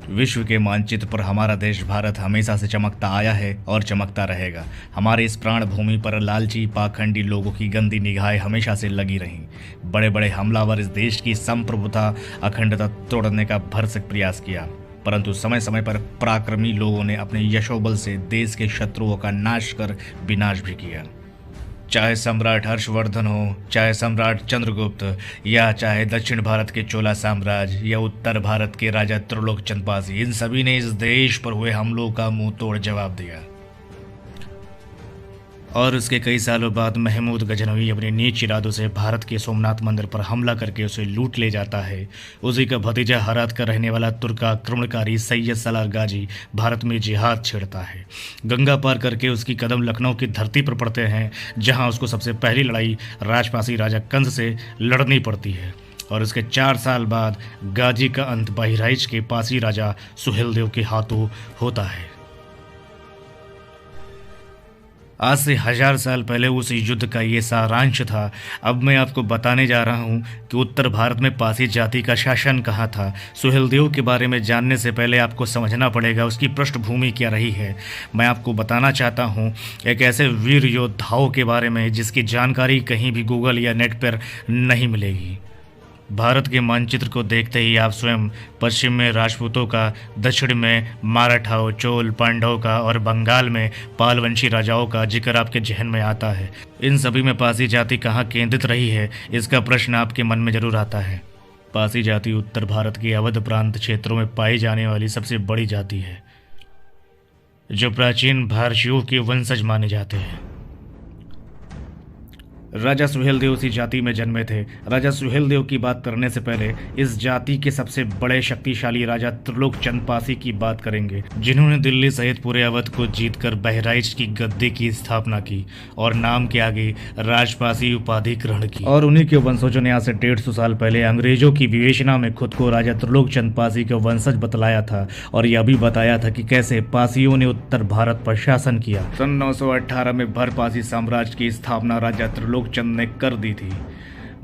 विश्व के मानचित्र पर हमारा देश भारत हमेशा से चमकता आया है और चमकता रहेगा। हमारे इस प्राण भूमि पर लालची पाखंडी लोगों की गंदी निगाहें हमेशा से लगी रहीं। बड़े बड़े हमलावर इस देश की संप्रभुता अखंडता तोड़ने का भरसक प्रयास किया, परंतु समय समय पर पराक्रमी लोगों ने अपने यशोबल से देश के शत्रुओं का नाश कर विनाश भी किया। चाहे सम्राट हर्षवर्धन हो, चाहे सम्राट चंद्रगुप्त, या चाहे दक्षिण भारत के चोला साम्राज्य या उत्तर भारत के राजा त्रिलोक चंदपासी, इन सभी ने इस देश पर हुए हमलों का मुंह तोड़ जवाब दिया। और उसके कई सालों बाद महमूद गजनवी अपने नीच इरादों से भारत के सोमनाथ मंदिर पर हमला करके उसे लूट ले जाता है। उसी का भतीजा हरात का रहने वाला तुर्क आक्रमणकारी सैयद सलार गाजी भारत में जिहाद छेड़ता है। गंगा पार करके उसकी कदम लखनऊ की धरती पर पड़ते हैं, जहां उसको सबसे पहली लड़ाई राजपासी राजा कंस से लड़नी पड़ती है। और उसके 4 साल बाद गाजी का अंत बहराइच के पासी राजा सुहेलदेव के हाथों होता है। आज से 1000 साल पहले उस युद्ध का ये सारांश था। अब मैं आपको बताने जा रहा हूँ कि उत्तर भारत में पासी जाति का शासन कहाँ था। सुहेलदेव के बारे में जानने से पहले आपको समझना पड़ेगा उसकी पृष्ठभूमि क्या रही है। मैं आपको बताना चाहता हूँ एक ऐसे वीर योद्धाओं के बारे में जिसकी जानकारी कहीं भी गूगल या नेट पर नहीं मिलेगी। भारत के मानचित्र को देखते ही आप स्वयं पश्चिम में राजपूतों का, दक्षिण में माराठाओं, चोल, पांडवों का और बंगाल में पालवंशी राजाओं का जिक्र आपके जहन में आता है। इन सभी में पासी जाति कहाँ केंद्रित रही है, इसका प्रश्न आपके मन में जरूर आता है। पासी जाति उत्तर भारत के अवध प्रांत क्षेत्रों में पाई जाने वाली सबसे बड़ी जाति है, जो प्राचीन भारतीयों के वंशज माने जाते हैं। राजा सुहेलदेव इसी जाति में जन्मे थे। राजा सुहेलदेव की बात करने से पहले इस जाति के सबसे बड़े शक्तिशाली राजा त्रिलोक चंदपासी की बात करेंगे, जिन्होंने दिल्ली सहित पूरे अवध को जीतकर बहराइच की गद्दी की स्थापना की और नाम के आगे राजपासी उपाधि ग्रहण की। और उन्हीं के वंशजों ने आज से 150 साल पहले अंग्रेजों की विवेचना में खुद को राजा त्रिलोक चंदपासी का वंशज बतलाया था और यह भी बताया था कि कैसे पासियों ने उत्तर भारत पर शासन किया। सन 918 में भर पासी साम्राज्य की स्थापना राजा त्रिलोक चंद ने कर दी थी।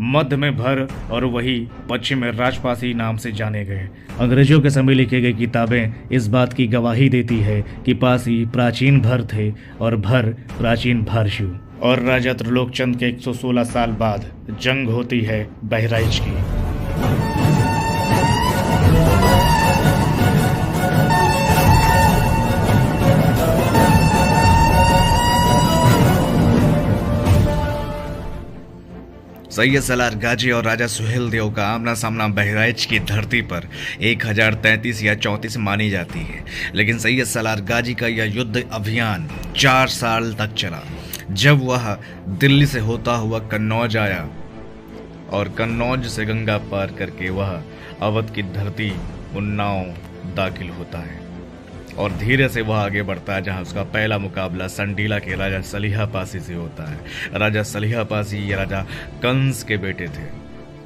मध्य में भर और वही पश्चिम में राजपासी नाम से जाने गए। अंग्रेजों के समय लिखी गई किताबें इस बात की गवाही देती है कि पासी प्राचीन भर थे और भर प्राचीन भारशु। और राजा त्रिलोक चंद के 116 साल बाद जंग होती है बहराइच की। सैयद सलार गाजी और राजा सुहेलदेव का आमना सामना बहराइच की धरती पर 1033 या 34 मानी जाती है, लेकिन सैयद सलार गाजी का यह युद्ध अभियान 4 साल तक चला। जब वह दिल्ली से होता हुआ कन्नौज आया और कन्नौज से गंगा पार करके वह अवध की धरती उन्नाव दाखिल होता है और धीरे से वह आगे बढ़ता है, जहां उसका पहला मुकाबला संडीला के राजा सलीहा पासी से होता है। राजा सलीहा पासी ये राजा कंस के बेटे थे।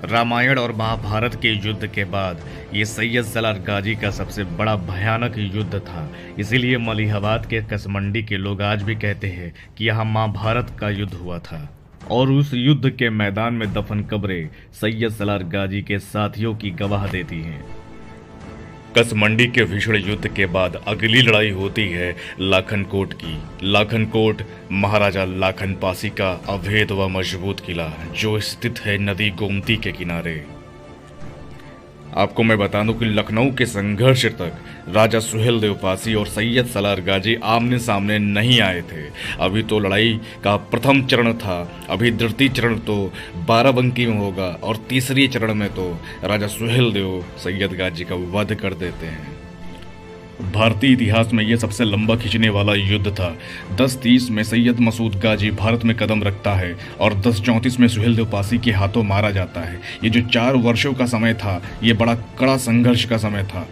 रामायण और महाभारत के युद्ध के बाद ये सैयद सलार गाजी का सबसे बड़ा भयानक युद्ध था। इसीलिए मलिहाबाद के कसमंडी के लोग आज भी कहते हैं कि यहाँ महाभारत का युद्ध हुआ था। और उस युद्ध के मैदान में दफन कब्रें सैयद सलार गाजी के साथियों की गवाह देती हैं। कसमंडी के भीषण युद्ध के बाद अगली लड़ाई होती है लाखनकोट की। लाखनकोट महाराजा लाखन पासी का अभेद व मजबूत किला, जो स्थित है नदी गोमती के किनारे। आपको मैं बता दूं कि लखनऊ के संघर्ष तक राजा सुहेलदेव पासी और सैयद सलार गाजी आमने सामने नहीं आए थे। अभी तो लड़ाई का प्रथम चरण था। अभी द्वितीय चरण तो बाराबंकी में होगा और तीसरी चरण में तो राजा सुहेलदेव सैयद गाजी का वध कर देते हैं। भारतीय इतिहास में यह सबसे लंबा खिंचने वाला युद्ध था। 1030 में सैयद मसूद गाजी भारत में कदम रखता है और 1034 में सुहेलदेव पासी के हाथों मारा जाता है। ये जो 4 वर्षों का समय था, ये बड़ा कड़ा संघर्ष का समय था।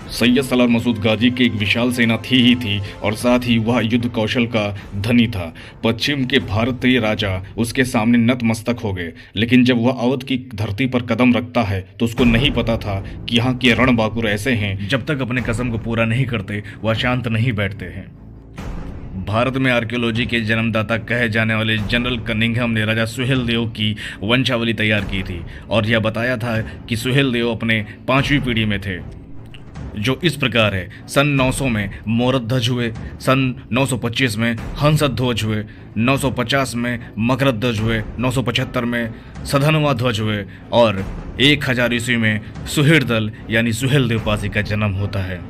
सैयद सलार मसूद गाजी की एक विशाल सेना थी ही थी और साथ ही वह युद्ध कौशल का धनी था। पश्चिम के भारतीय राजा उसके सामने नतमस्तक हो गए, लेकिन जब वह अवध की धरती पर कदम रखता है तो उसको नहीं पता था कि यहाँ के रणबांकुर ऐसे हैं, जब तक अपने कसम को पूरा नहीं करते वह शांत नहीं बैठते हैं। भारत में आर्कियोलॉजी के जन्मदाता कहे जाने वाले जनरल कनिंघम ने राजा सुहेलदेव की वंशावली तैयार की थी और यह बताया था कि सुहेलदेव अपने 5वीं पीढ़ी में थे। जो इस प्रकार है। सन 900 में मोरध्वज हुए, सन 925 में हंसध्वज हुए, 950 में मकरध्वज हुए, 975 में सधनवा ध्वज हुए और 1000 ईस्वी में सुहृदल यानी सुहेलदेव पासी का जन्म होता है।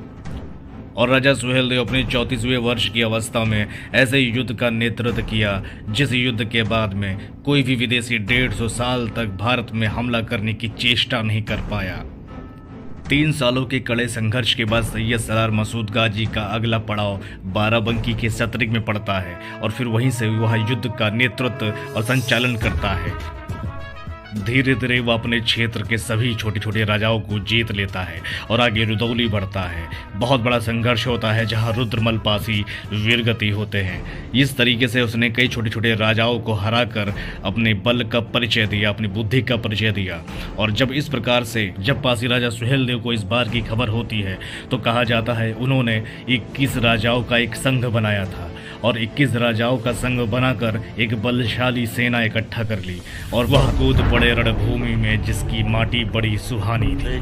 और राजा सुहेलदेव अपने 34वें वर्ष की अवस्था में ऐसे युद्ध का नेतृत्व किया जिस युद्ध के बाद में कोई भी विदेशी 150 साल तक भारत में हमला करने की चेष्टा नहीं कर पाया। 3 सालों के कड़े संघर्ष के बाद सैयद सलार मसूद गाजी का अगला पड़ाव बाराबंकी के सतरिक में पड़ता है और फिर वहीं से वह युद्ध का नेतृत्व और संचालन करता है। धीरे धीरे वह अपने क्षेत्र के सभी छोटे छोटे राजाओं को जीत लेता है और आगे रुदौली बढ़ता है। बहुत बड़ा संघर्ष होता है जहां रुद्रमल पासी वीरगति होते हैं। इस तरीके से उसने कई छोटे छोटे राजाओं को हराकर अपने बल का परिचय दिया, अपनी बुद्धि का परिचय दिया। और जब इस प्रकार से जब पासी राजा सुहेलदेव को इस बार की खबर होती है तो कहा जाता है उन्होंने 21 राजाओं का एक संघ बनाया था और 21 राजाओं का संघ बनाकर एक बलशाली सेना इकट्ठा कर ली और वह कूद पड़े रणभूमि में जिसकी माटी बड़ी सुहानी थी।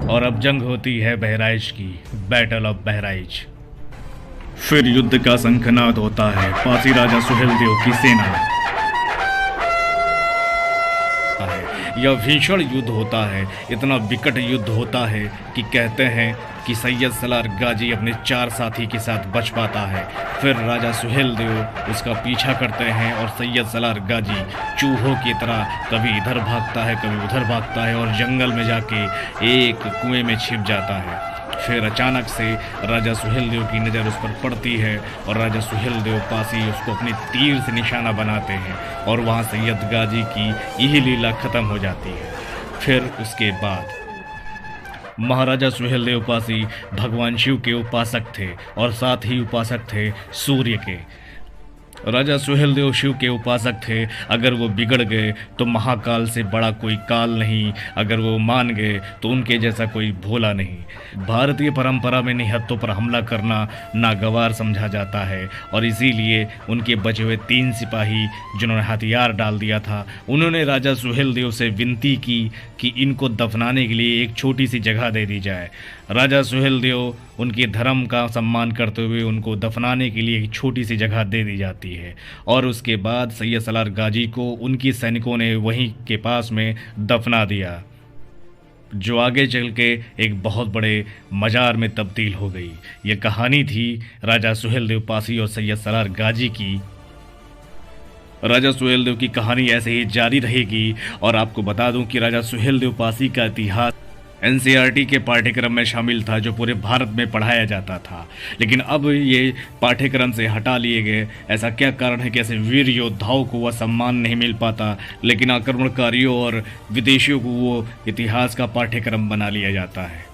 और अब जंग होती है बहराइच की, बैटल ऑफ बहराइच। फिर युद्ध का शंखनाद होता है। पासी राजा सुहेलदेव की सेना, यह भीषण युद्ध होता है, इतना विकट युद्ध होता है कि कहते हैं कि सैयद सलार गाजी अपने 4 साथी के साथ बच पाता है। फिर राजा सुहेलदेव उसका पीछा करते हैं और सैयद सलार गाजी चूहों की तरह कभी इधर भागता है कभी उधर भागता है और जंगल में जाके एक कुएं में छिप जाता है। फिर अचानक से राजा सुहेलदेव की नज़र उस पर पड़ती है और राजा सुहेलदेव पासी उसको अपने तीर से निशाना बनाते हैं और वहाँ सैयद गाजी की यही लीला खत्म हो जाती है। फिर उसके बाद महाराजा सुहेलदेव पासी भगवान शिव के उपासक थे और साथ ही उपासक थे सूर्य के। राजा सुहेलदेव शिव के उपासक थे। अगर वो बिगड़ गए तो महाकाल से बड़ा कोई काल नहीं, अगर वो मान गए तो उनके जैसा कोई भोला नहीं। भारतीय परंपरा में निहत्तों पर हमला करना नागवार समझा जाता है और इसीलिए उनके बचे हुए 3 सिपाही जिन्होंने हथियार डाल दिया था, उन्होंने राजा सुहेलदेव से विनती की कि इनको दफनाने के लिए एक छोटी सी जगह दे दी जाए। राजा सुहेलदेव उनके धर्म का सम्मान करते हुए उनको दफनाने के लिए एक छोटी सी जगह दे दी जाती है और उसके बाद सैयद सलार गाजी को उनकी सैनिकों ने वहीं के पास में दफना दिया, जो आगे चल के एक बहुत बड़े मजार में तब्दील हो गई। यह कहानी थी राजा सुहेलदेव पासी और सैयद सलार गाजी की। राजा सुहेलदेव की कहानी ऐसे ही जारी रहेगी और आपको बता दूं कि राजा सुहेलदेव पासी का इतिहास एनसीईआरटी के पाठ्यक्रम में शामिल था, जो पूरे भारत में पढ़ाया जाता था, लेकिन अब ये पाठ्यक्रम से हटा लिए गए। ऐसा क्या कारण है कि ऐसे वीर योद्धाओं को वह सम्मान नहीं मिल पाता, लेकिन आक्रमणकारियों और विदेशियों को वो इतिहास का पाठ्यक्रम बना लिया जाता है।